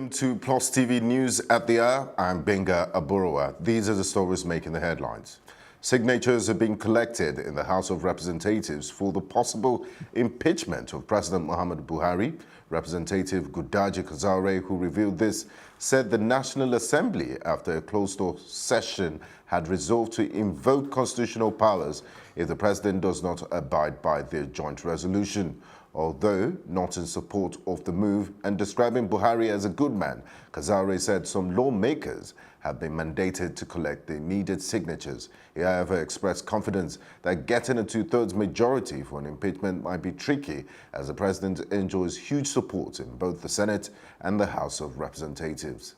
Welcome to Plus TV News at the Hour. I'm Benga Aburawa. These are the stories making the headlines. Signatures have been collected in the House of Representatives for the possible impeachment of President Muhammadu Buhari. Representative Gudaji Kazaure, who revealed this, said the National Assembly, after a closed-door session, had resolved to invoke constitutional powers if the president does not abide by their joint resolution. Although not in support of the move and describing Buhari as a good man, Kazaure said some lawmakers have been mandated to collect the needed signatures. He, however, expressed confidence that getting a two-thirds majority for an impeachment might be tricky, as the president enjoys huge support in both the Senate and the House of Representatives.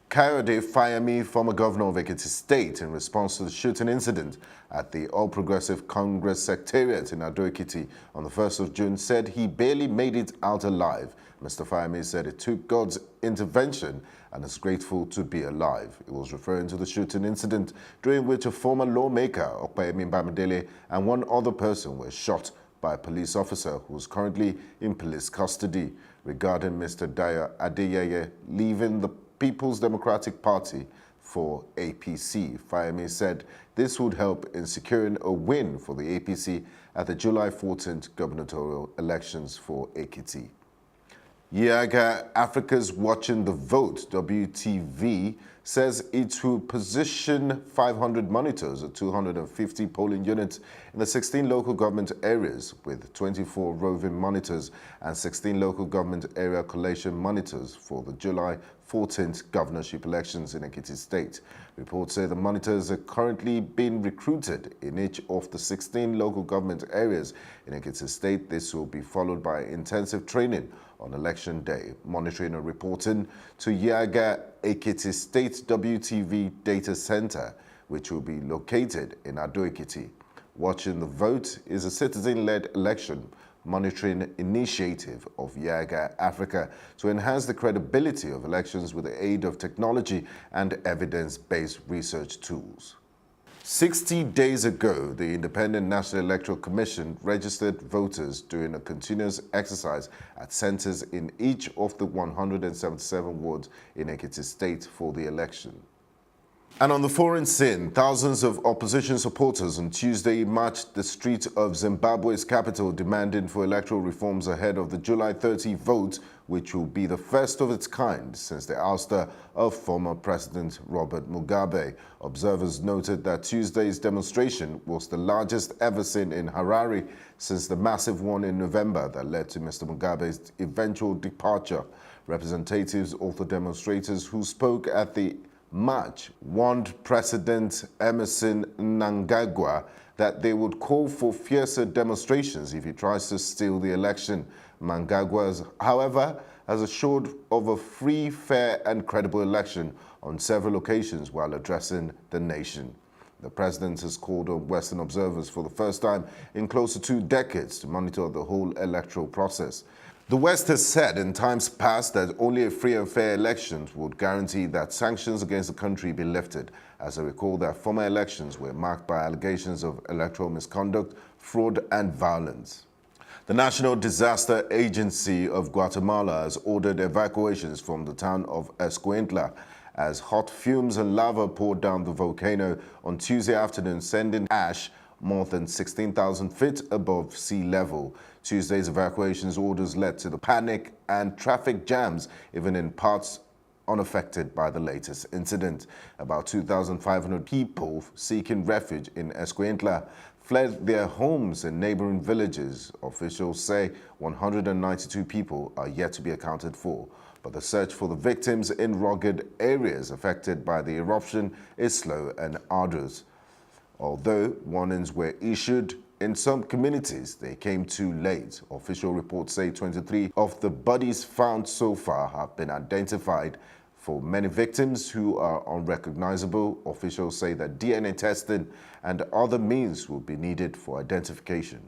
Fayemi, former governor of Ekiti State, in response to the shooting incident at the All Progressive Congress Secretariat in Ekiti on the 1st of June, said he barely made it out alive. Mr. Fayemi said it took God's intervention and is grateful to be alive. He was referring to the shooting incident during which a former lawmaker, Fayemi Bamidele, and one other person were shot by a police officer who is currently in police custody. Regarding Mr. Dayo Adeyeye leaving the People's Democratic Party for APC, Fayemi said this would help in securing a win for the APC at the July 14th gubernatorial elections for Ekiti. Yaga Africa's Watching the Vote, WTV, says it will position 500 monitors at 250 polling units in the 16 local government areas, with 24 roving monitors and 16 local government area collation monitors for the July 14th governorship elections in Ekiti State. Reports say the monitors are currently being recruited in each of the 16 local government areas in Ekiti State. This will be followed by intensive training on election day, monitoring and reporting to Yaga Ekiti State WTV Data Center, which will be located in Ado-Ekiti. Watching the Vote is a citizen-led election monitoring initiative of Yaga Africa to enhance the credibility of elections with the aid of technology and evidence-based research tools. 60 days ago, the Independent National Electoral Commission registered voters during a continuous exercise at centers in each of the 177 wards in Ekiti State for the election. And on the foreign scene, thousands of opposition supporters on Tuesday marched the streets of Zimbabwe's capital demanding for electoral reforms ahead of the July 30 vote, which will be the first of its kind since the ouster of former President Robert Mugabe. Observers noted that Tuesday's demonstration was the largest ever seen in Harare since the massive one in November that led to Mr. Mugabe's eventual departure. Representatives of the demonstrators who spoke at the march warned President Emerson Mnangagwa that they would call for fiercer demonstrations if he tries to steal the election. Mnangagwa, however, has assured of a free, fair and credible election on several occasions while addressing the nation. The president has called on Western observers for the first time in close to 2 decades to monitor the whole electoral process. The West has said in times past that only a free and fair elections would guarantee that sanctions against the country be lifted, as I recall that former elections were marked by allegations of electoral misconduct, fraud and violence. The National Disaster Agency of Guatemala has ordered evacuations from the town of Escuintla as hot fumes and lava poured down the volcano on Tuesday afternoon, sending ash more than 16,000 feet above sea level. Tuesday's evacuations orders led to the panic and traffic jams, even in parts unaffected by the latest incident. About 2,500 people seeking refuge in Escuintla fled their homes in neighboring villages. Officials say 192 people are yet to be accounted for, but the search for the victims in rugged areas affected by the eruption is slow and arduous. Although warnings were issued, in some communities they came too late. Official reports say 23 of the bodies found so far have been identified. For many victims who are unrecognizable, officials say that DNA testing and other means will be needed for identification.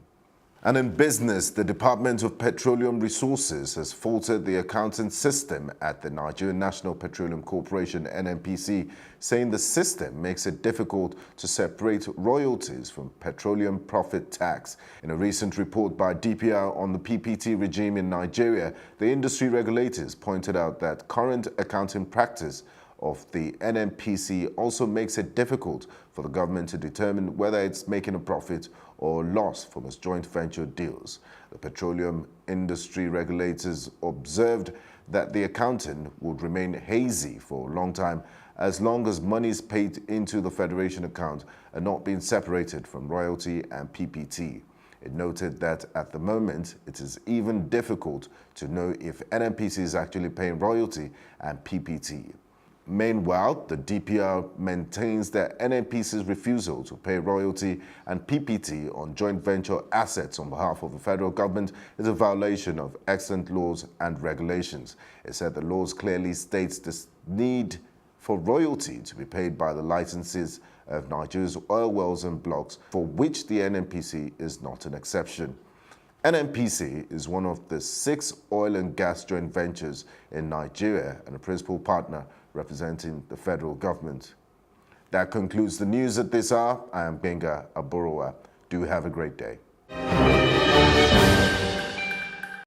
And in business, the Department of Petroleum Resources has faulted the accounting system at the Nigerian National Petroleum Corporation (NNPC), saying the system makes it difficult to separate royalties from petroleum profit tax. In a recent report by DPR on the PPT regime in Nigeria, the industry regulators pointed out that current accounting practice of the NNPC also makes it difficult for the government to determine whether it's making a profit or loss from its joint venture deals. The petroleum industry regulators observed that the accounting would remain hazy for a long time as long as monies paid into the federation account are not being separated from royalty and PPT. It noted that at the moment, it is even difficult to know if NNPC is actually paying royalty and PPT. Meanwhile, the DPR maintains that NNPC's refusal to pay royalty and PPT on joint venture assets on behalf of the federal government is a violation of excellent laws and regulations. It said the laws clearly states the need for royalty to be paid by the licenses of Nigeria's oil wells and blocks, for which the NNPC is not an exception. NNPC is one of the 6 oil and gas joint ventures in Nigeria and a principal partner representing the federal government. That concludes the news at this hour. I am Benga Aborowa. Do have a great day.